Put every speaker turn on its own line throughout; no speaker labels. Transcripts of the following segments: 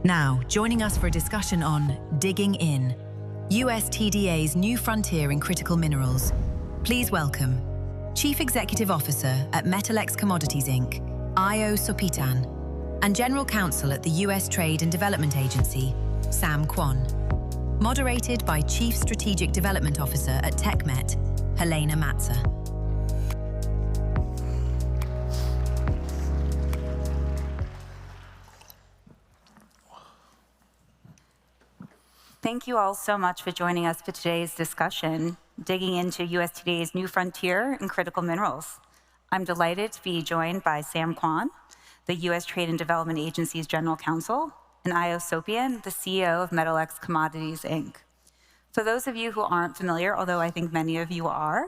Now, joining us for a discussion on Digging In, USTDA's new frontier in critical minerals. Please welcome Chief Executive Officer at Metalex Commodities, Inc., Io Sopitan, and General Counsel at the US Trade and Development Agency, Sam Kwon. Moderated by Chief Strategic Development Officer at TechMet, Helaina Matza.
Thank you all so much for joining us for today's discussion, digging into USTDA's new frontier in critical minerals. I'm delighted to be joined by Sam Kwon, the US Trade and Development Agency's General Counsel, and Io Sopitan, the CEO of Metalex Commodities, Inc. For those of you who aren't familiar, although I think many of you are,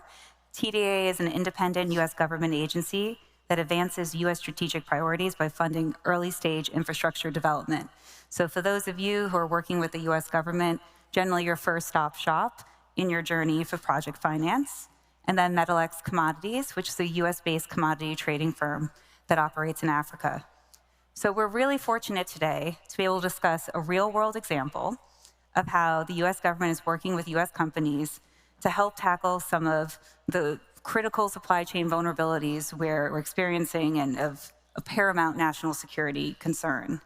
TDA is an independent US government agency that advances US strategic priorities by funding early-stage infrastructure development. So for those of you who are working with the US government, generally your first-stop shop in your journey for project finance, and then Metalex Commodities, which is a US-based commodity trading firm that operates in Africa. So we're really fortunate today to be able to discuss a real-world example of how the US government is working with US companies to help tackle some of the critical supply chain vulnerabilities we're experiencing and of a paramount national security concern.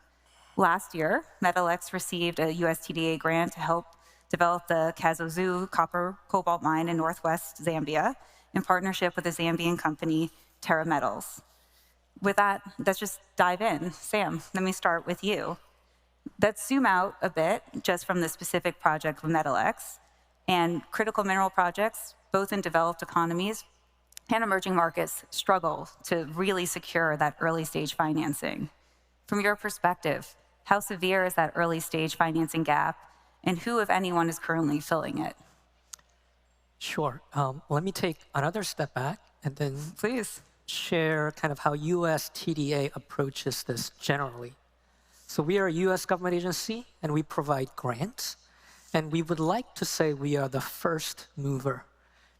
Last year, Metalex received a USTDA grant to help develop the Kazozu copper-cobalt mine in northwest Zambia in partnership with the Zambian company Terra Metals. With that, let's just dive in. Sam, let me start with you. Let's zoom out a bit just from the specific project with Metalex and critical mineral projects, both in developed economies and emerging markets, struggle to really secure that early stage financing. From your perspective, how severe is that early stage financing gap, and who, if anyone, is currently filling it?
Sure. Let me take another step back and then
Please
share kind of how USTDA approaches this generally. So we are a US government agency, and we provide grants. And we would like to say we are the first mover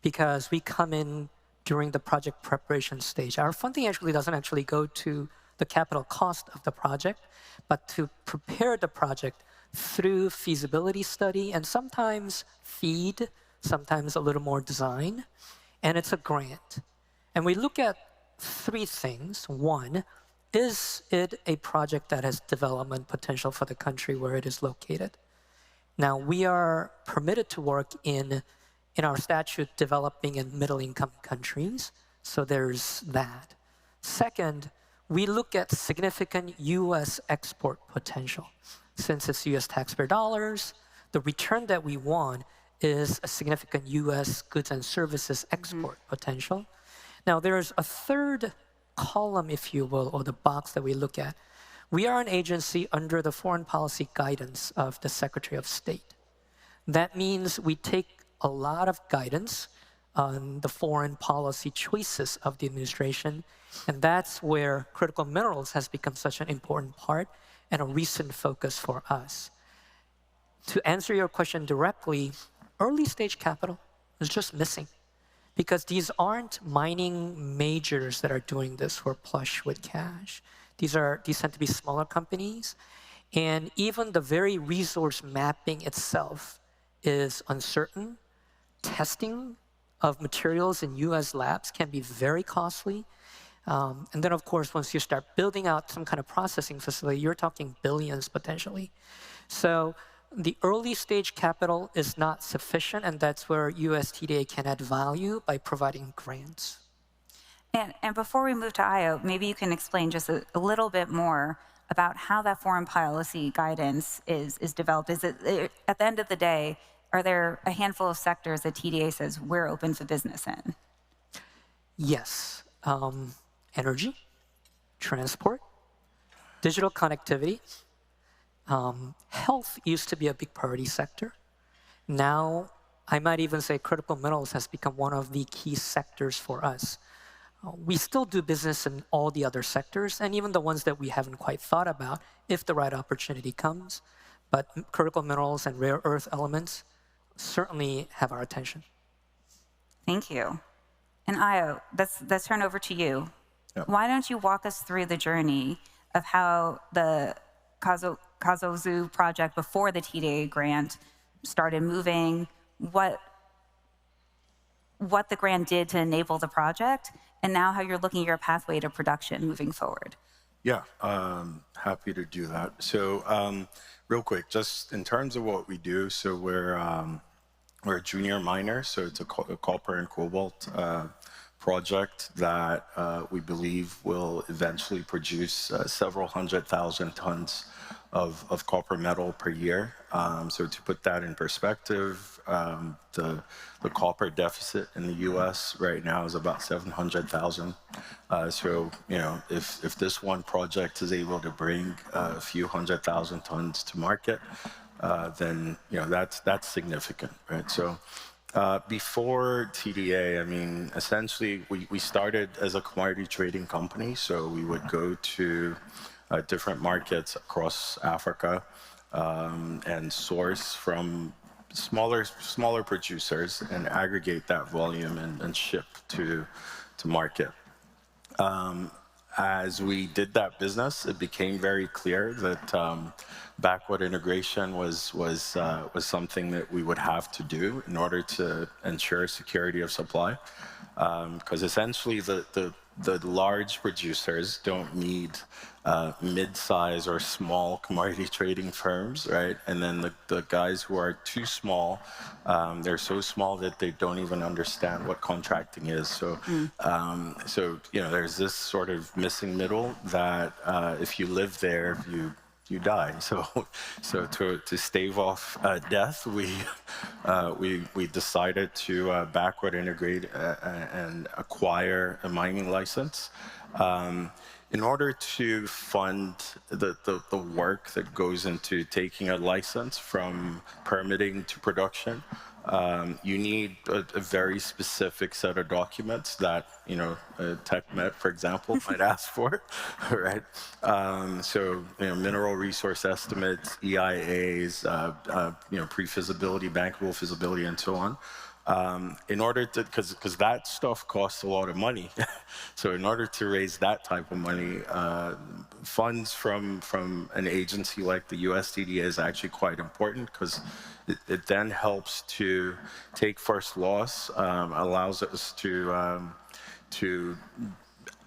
because we come in during the project preparation stage. Our funding actually doesn't actually go to the capital cost of the project, but to prepare the project through feasibility study and sometimes FEED, sometimes a little more design, and it's a grant. And we look at three things. One, is it a project that has development potential for the country where it is located? Now, we are permitted to work in our statute developing and middle-income countries, so there's that. Second, we look at significant US export potential. Since it's US taxpayer dollars, the return that we want is a significant US goods and services export potential. Now, there's a third column, if you will, or the box that we look at. We are an agency under the foreign policy guidance of the Secretary of State. That means we take a lot of guidance on the foreign policy choices of the administration, and that's where critical minerals has become such an important part and a recent focus for us. To answer your question directly, early stage capital is just missing because these aren't mining majors that are doing this who are plush with cash. These tend to be smaller companies, and even the very resource mapping itself is uncertain. Testing of materials in US labs can be very costly. And then, of course, once you start building out some kind of processing facility, you're talking billions potentially. So the early stage capital is not sufficient, and that's where USTDA can add value by providing grants.
And before we move to Io, maybe you can explain just a little bit more about how that foreign policy guidance is developed. Is it, at the end of the day, are there a handful of sectors that TDA says we're open for business in?
Yes. Energy, transport, digital connectivity. Health used to be a big priority sector. Now, I might even say critical minerals has become one of the key sectors for us. We still do business in all the other sectors, and even the ones that we haven't quite thought about if the right opportunity comes. But critical minerals and rare earth elements certainly have our attention.
Thank you. And Io, let's turn over to you. Yep. Why don't you walk us through the journey of how the Kazozu project before the TDA grant started moving, what the grant did to enable the project, and now how you're looking at your pathway to production moving forward.
Yeah, happy to do that. So real quick, just in terms of what we do, so we're a junior miner, so it's a copper and cobalt project that we believe will eventually produce several 100,000 tons of copper metal per year. So to put that in perspective, the copper deficit in the U.S. right now is about 700,000. So if this one project is able to bring a few 100,000 tons to market, then that's significant, right? So before TDA, I mean, essentially we started as a commodity trading company, so we would go to different markets across Africa and source from smaller producers and aggregate that volume and ship to market. As we did that business, it became very clear that backward integration was something that we would have to do in order to ensure security of supply, because essentially the large producers don't need mid-size or small commodity trading firms, right? And then the guys who are too small, they're so small that they don't even understand what contracting is. So, there's this sort of missing middle that if you live there, you die. So to stave off death, we decided to backward integrate and acquire a mining license. In order to fund the work that goes into taking a license from permitting to production, you need a very specific set of documents that TechMet, for example, might ask for, right? So mineral resource estimates, EIAs, pre-feasibility, bankable feasibility, and so on. In order to, because that stuff costs a lot of money. So in order to raise that type of money, funds from an agency like the USTDA is actually quite important, because it then helps to take first loss, allows us to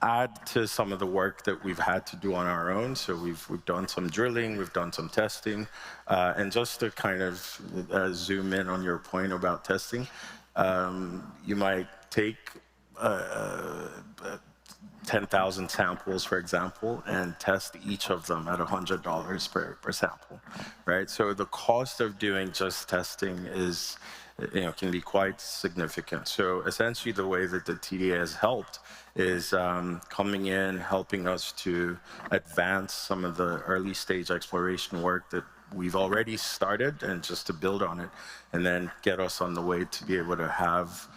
add to some of the work that we've had to do on our own. So we've done some drilling, we've done some testing, and just to kind of zoom in on your point about testing, you might take 10,000 samples, for example, and test each of them at $100 per sample, right? So the cost of doing just testing is, can be quite significant. So essentially the way that the TDA has helped is coming in, helping us to advance some of the early stage exploration work that we've already started, and just to build on it, and then get us on the way to be able to have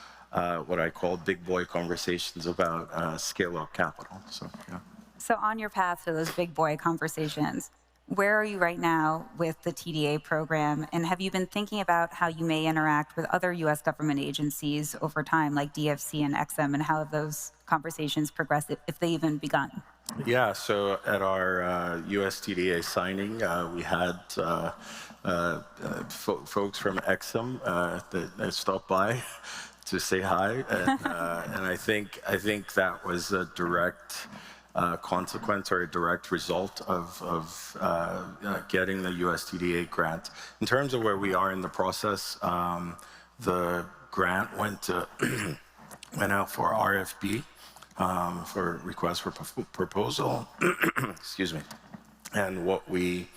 what I call big boy conversations about scale-up capital. So, yeah.
So on your path to those big boy conversations, where are you right now with the TDA program? And have you been thinking about how you may interact with other U.S. government agencies over time, like DFC and EXIM, and how have those conversations progressed, if they even begun?
Yeah, so at our USTDA signing, we had folks from EXIM that stopped by to say hi, and I think that was a direct consequence or a direct result of getting the USTDA grant. In terms of where we are in the process, the grant went out for RFP, for request for proposal. Excuse me. And what we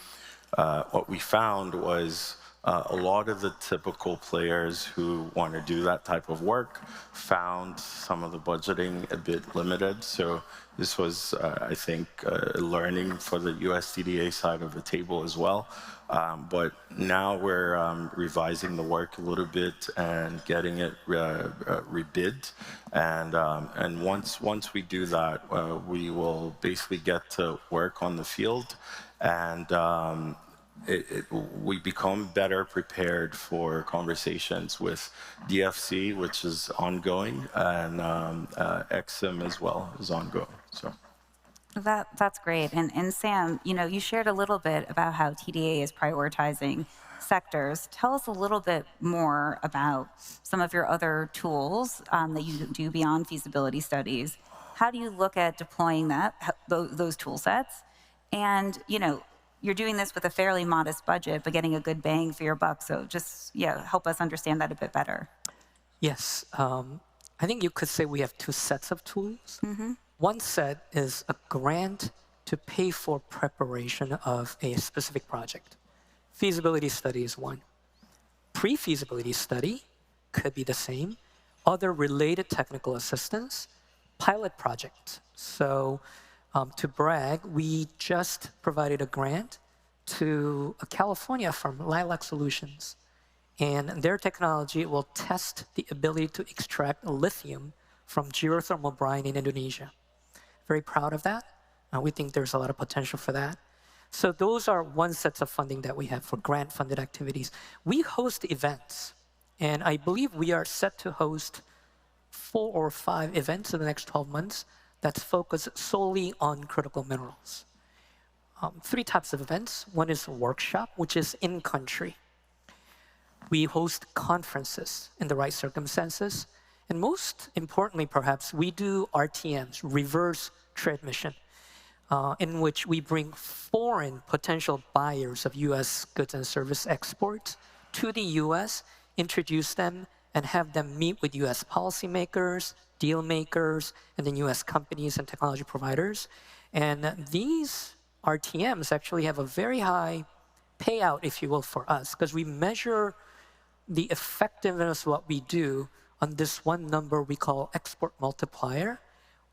found was a lot of the typical players who want to do that type of work found some of the budgeting a bit limited. So this was, I think, a learning for the USTDA side of the table as well. But now we're revising the work a little bit and getting it rebid. And once we do that, we will basically get to work on the field, and we become better prepared for conversations with DFC, which is ongoing, and EXIM as well is ongoing. So.
That's great. And Sam, you shared a little bit about how TDA is prioritizing sectors. Tell us a little bit more about some of your other tools that you do beyond feasibility studies. How do you look at deploying those tool sets? And, you're doing this with a fairly modest budget, but getting a good bang for your buck. So just, help us understand that a bit better.
Yes, I think you could say we have two sets of tools. One set is a grant to pay for preparation of a specific project. Feasibility study is one. Pre-feasibility study could be the same. Other related technical assistance, pilot projects. So to brag, we just provided a grant to a California firm, Lilac Solutions. And their technology will test the ability to extract lithium from geothermal brine in Indonesia. Very proud of that. We think there's a lot of potential for that. So those are one sets of funding that we have for grant-funded activities. We host events, and I believe we are set to host 4 or 5 events in the next 12 months that's focused solely on critical minerals. 3 types of events. One is a workshop, which is in-country. We host conferences in the right circumstances. And most importantly, perhaps, we do RTMs, reverse trade mission, in which we bring foreign potential buyers of U.S. goods and service exports to the U.S., introduce them, and have them meet with U.S. policymakers, deal makers, and then U.S. companies and technology providers. And these RTMs actually have a very high payout, if you will, for us, because we measure the effectiveness of what we do on this one number we call export multiplier.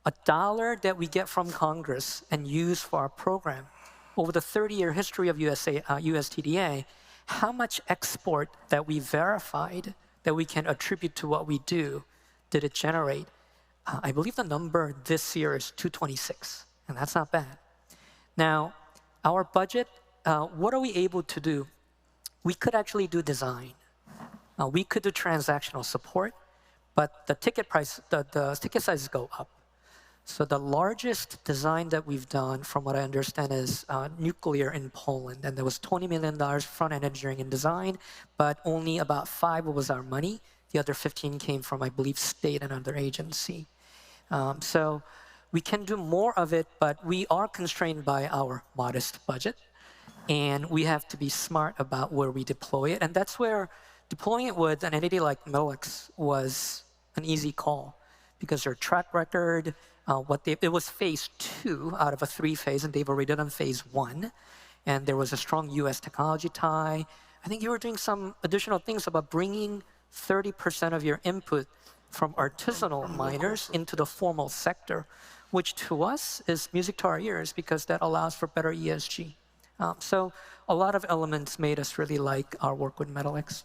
$1 that we get from Congress and use for our program. Over the 30-year history of USTDA, how much export that we verified that we can attribute to what we do did it generate? I believe the number this year is 226, and that's not bad. Now, our budget, what are we able to do? We could actually do design. We could do transactional support, but the ticket price, the ticket sizes go up. So the largest design that we've done, from what I understand, is nuclear in Poland. And there was $20 million front-end engineering and design, but only about 5 was our money. The other 15 came from, I believe, state and other agency. So we can do more of it, but we are constrained by our modest budget. And we have to be smart about where we deploy it. And that's where deploying it with an entity like Metalex was an easy call, because their track record, it was phase 2 out of a 3-phase, and they've already done phase 1. And there was a strong U.S. technology tie. I think you were doing some additional things about bringing 30% of your input from artisanal miners into the formal sector, which to us is music to our ears, because that allows for better ESG. So a lot of elements made us really like our work with Metalex.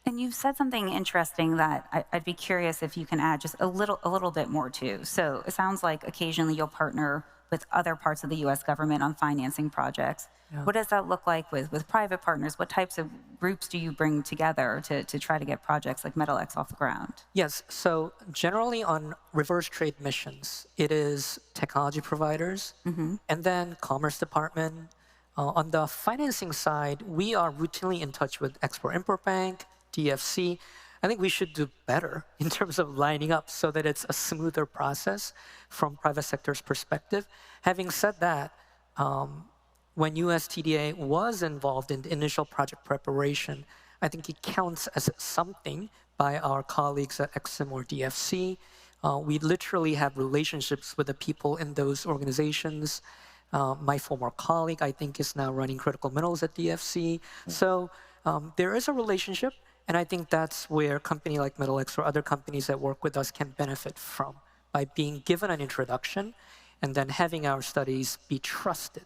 And you've said something interesting that I'd be curious if you can add just a little bit more to. So it sounds like occasionally you'll partner with other parts of the U.S. government on financing projects. Yeah. What does that look like with private partners? What types of groups do you bring together to try to get projects like Metalex off the ground? Yes,
so generally on reverse trade missions, it is technology providers, and then Commerce Department. On the financing side, we are routinely in touch with Export-Import Bank, DFC. I think we should do better in terms of lining up so that it's a smoother process from private sector's perspective. Having said that, when USTDA was involved in the initial project preparation, I think it counts as something by our colleagues at EXIM or DFC. We literally have relationships with the people in those organizations. My former colleague, I think, is now running critical minerals at DFC. So there is a relationship. And I think that's where a company like Metalex or other companies that work with us can benefit from, by being given an introduction and then having our studies be trusted.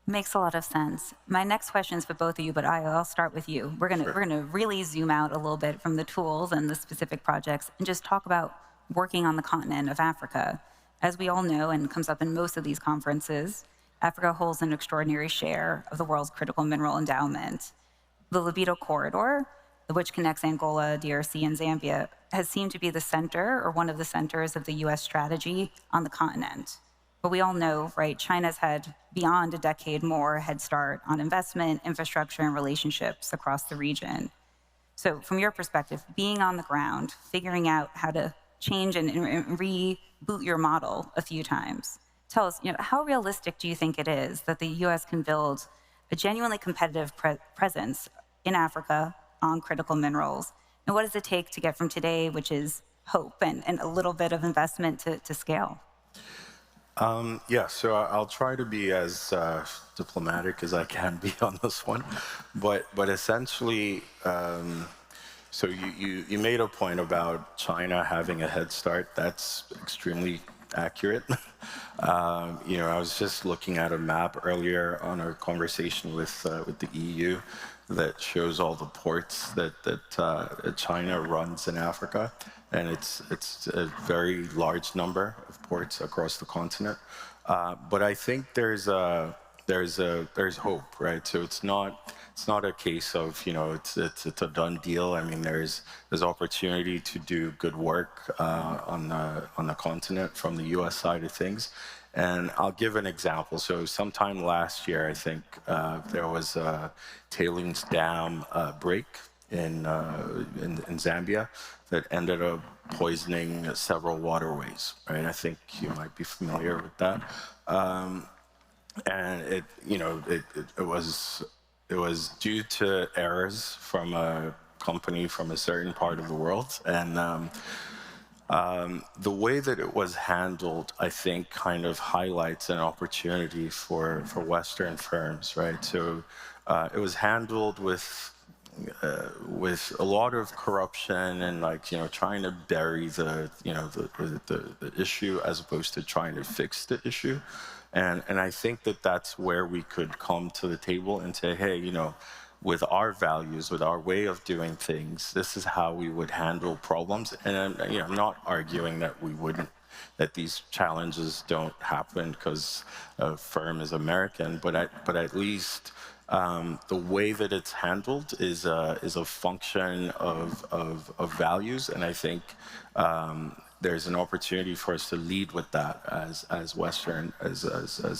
Makes a lot of sense. My next question is for both of you, but I'll start with you. We're gonna really zoom out a little bit from the tools and the specific projects and just talk about working on the continent of Africa. As we all know, and comes up in most of these conferences, Africa holds an extraordinary share of the world's critical mineral endowment. The Libido Corridor, which connects Angola, DRC, and Zambia, has seemed to be the center, or one of the centers, of the U.S. strategy on the continent. But we all know, right, China's had beyond a decade more head start on investment, infrastructure, and relationships across the region. So from your perspective, being on the ground, figuring out how to change and reboot your model a few times, tell us, how realistic do you think it is that the U.S. can build a genuinely competitive presence in Africa on critical minerals? And what does it take to get from today, which is hope and a little bit of investment, to scale?
Yeah, so I'll try to be as diplomatic as I can be on this one, but essentially, so you made a point about China having a head start. That's extremely accurate. I was just looking at a map earlier on our conversation with the EU that shows all the ports that China runs in Africa, and it's a very large number of ports across the continent. But I think there's hope, right? So it's not a case of it's a done deal. I mean, there's opportunity to do good work on the continent from the U.S. side of things. And I'll give an example. So sometime last year, I think there was a tailings dam break in Zambia that ended up poisoning several waterways, right? I think you might be familiar with that. And it was due to errors from a company from a certain part of the world, and the way that it was handled, I think, kind of highlights an opportunity for Western firms, right? So it was handled with a lot of corruption and trying to bury the issue as opposed to trying to fix the issue. And I think that's where we could come to the table and say, hey, with our values, with our way of doing things, this is how we would handle problems. And I'm not arguing that we wouldn't, that these challenges don't happen because a firm is American, but at least the way that it's handled is a function of values, and I think there's an opportunity for us to lead with that as Western, as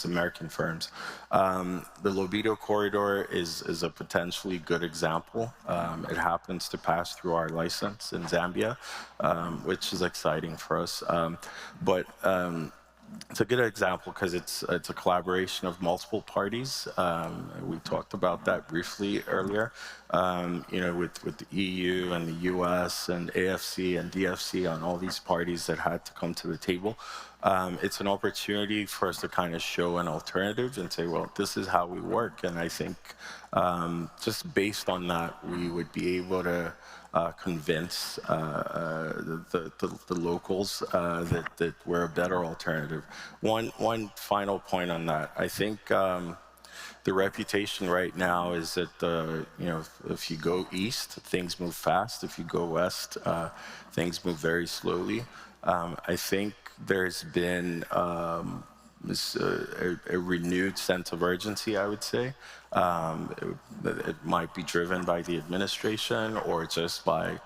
American firms. The Lobito corridor is a potentially good example. It happens to pass through our license in Zambia, which is exciting for us. But it's a good example because it's a collaboration of multiple parties. We talked about that briefly earlier, with the EU and the US and AFC and DFC on all these parties that had to come to the table. It's an opportunity for us to kind of show an alternative and say, well, this is how we work. And I think just based on that, we would be able to convince the locals that we're a better alternative. One final point on that. I think the reputation right now is that if you go east, things move fast. If you go west, things move very slowly. I think there's been a renewed sense of urgency, I would say. It might be driven by the administration or just by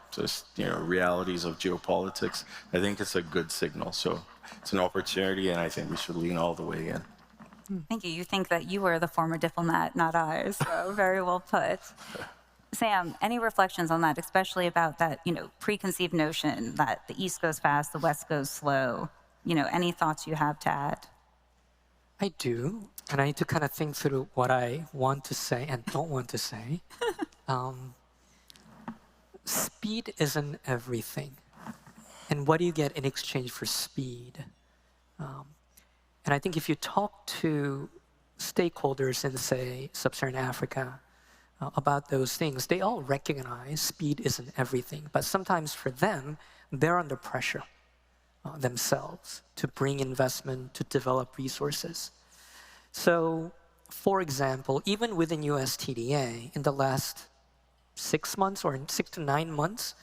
realities of geopolitics. I think it's a good signal. So it's an opportunity, and I think we should lean all the way in.
Thank you. You think that you were the former diplomat, not ours. So very well put. Sam, any reflections on that, especially about that, preconceived notion that the East goes fast, the West goes slow? Any thoughts you have to add?
I do, and I need to kind of think through what I want to say and don't want to say. Speed isn't everything. And what do you get in exchange for speed? And I think if you talk to stakeholders in, say, Sub-Saharan Africa about those things, they all recognize speed isn't everything. But sometimes for them, they're under pressure themselves to bring investment, to develop resources. So, for example, even within USTDA, in the last 6 months or 6 to 9 months,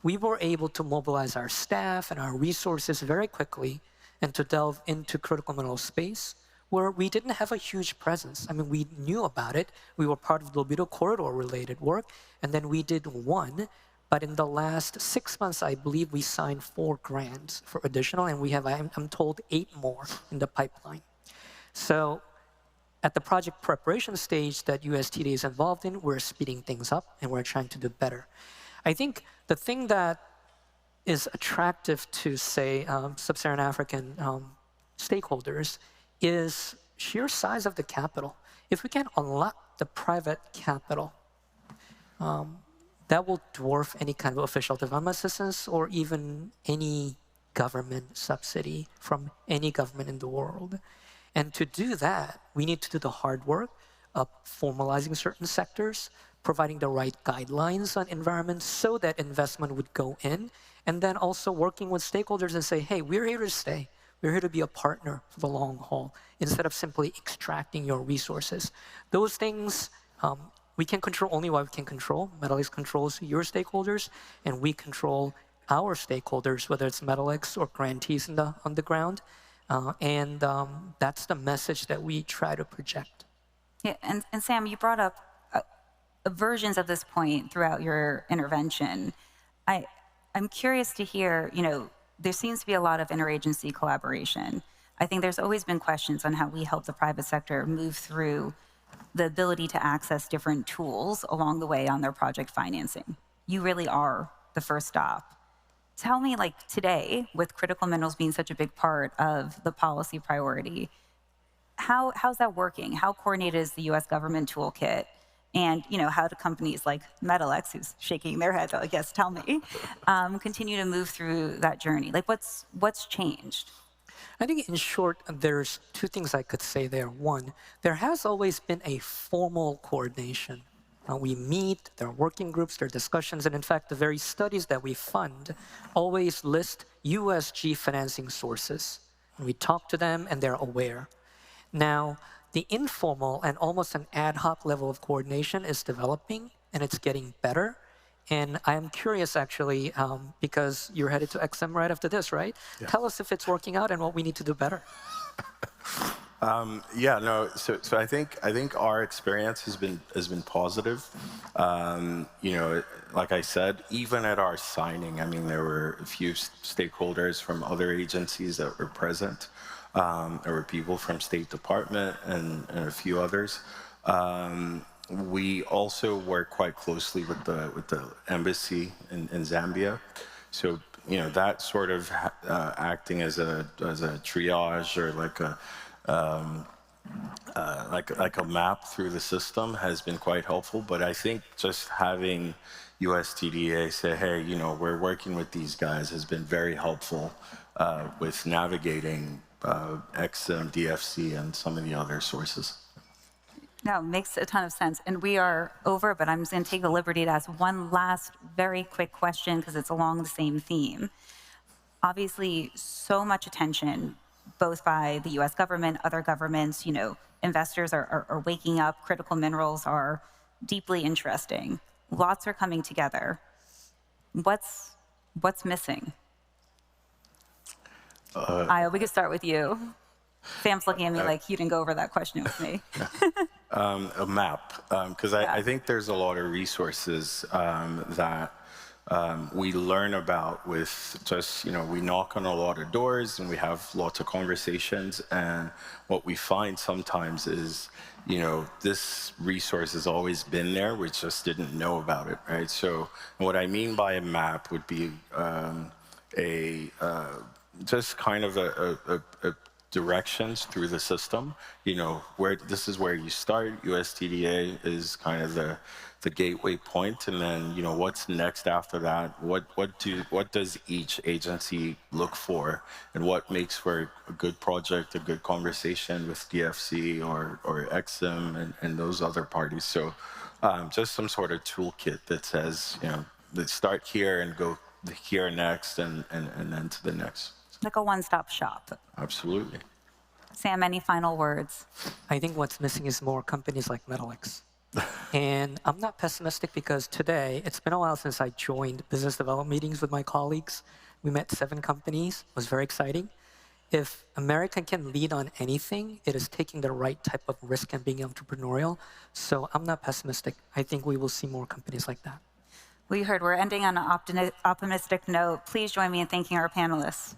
we were able to mobilize our staff and our resources very quickly and to delve into critical mineral space where we didn't have a huge presence. I mean, we knew about it. We were part of the Lobito corridor related work, and then we did one But in the last 6 months, I believe we signed 4 grants for additional, and we have, I'm told, 8 more in the pipeline. So at the project preparation stage that USTDA is involved in, we're speeding things up, and we're trying to do better. I think the thing that is attractive to, say, sub-Saharan African stakeholders is sheer size of the capital. If we can unlock the private capital, that will dwarf any kind of official development assistance or even any government subsidy from any government in the world. And to do that, we need to do the hard work of formalizing certain sectors, providing the right guidelines on environment so that investment would go in, and then also working with stakeholders and say, hey, we're here to stay. We're here to be a partner for the long haul, instead of simply extracting your resources. Those things we can control only what we can control. Metalex controls your stakeholders, and we control our stakeholders, whether it's Metalex or grantees on the ground. That's the message that we try to project.
Yeah, and Sam, you brought up versions of this point throughout your intervention. I'm curious to hear, there seems to be a lot of interagency collaboration. I think there's always been questions on how we help the private sector move through the ability to access different tools along the way on their project financing. You really are the first stop. Tell me, today, with critical minerals being such a big part of the policy priority, how's that working? How coordinated is the U.S. government toolkit? And how do companies like Metalex, who's shaking their head, I guess, tell me, continue to move through that journey? What's changed?
I think, in short, there's 2 things I could say there. One, there has always been a formal coordination. We meet, there are working groups, there are discussions, and in fact, the very studies that we fund always list USG financing sources. And we talk to them, and they're aware. Now, the informal and almost an ad hoc level of coordination is developing, and it's getting better. And I'm curious, actually, because you're headed to EXIM right after this, right? Yeah. Tell us if it's working out and what we need to do better.
So I think our experience has been positive. Like I said, even at our signing, there were a few stakeholders from other agencies that were present. There were people from State Department and a few others. We also work quite closely with the embassy in Zambia, so that sort of acting as a triage or like a map through the system has been quite helpful. But I think just having USTDA say, hey, we're working with these guys has been very helpful with navigating EXIM, DFC, and some of the other sources.
No, makes a ton of sense. And we are over, but I'm just going to take the liberty to ask one last very quick question because it's along the same theme. Obviously, so much attention, both by the U.S. government, other governments, investors are waking up. Critical minerals are deeply interesting. Lots are coming together. What's missing? We could start with you. Sam's looking at me like you didn't go over that question with me.
A map, because I think there's a lot of resources that we learn about with just, we knock on a lot of doors and we have lots of conversations, and what we find sometimes is, this resource has always been there, we just didn't know about it, right? So what I mean by a map would be just kind of a directions through the system. Where this is where you start. USTDA is kind of the gateway point, and then what's next after that. What does each agency look for, and what makes for a good project, a good conversation with DFC or EXIM and those other parties. So just some sort of toolkit that says let's start here and go here next, and then to the next.
Like a one-stop shop.
Absolutely.
Sam, any final words?
I think what's missing is more companies like Metalex. And I'm not pessimistic because today, it's been a while since I joined business development meetings with my colleagues. We met 7 companies. It was very exciting. If America can lead on anything, it is taking the right type of risk and being entrepreneurial. So I'm not pessimistic. I think we will see more companies like that.
We heard we're ending on an optimistic note. Please join me in thanking our panelists.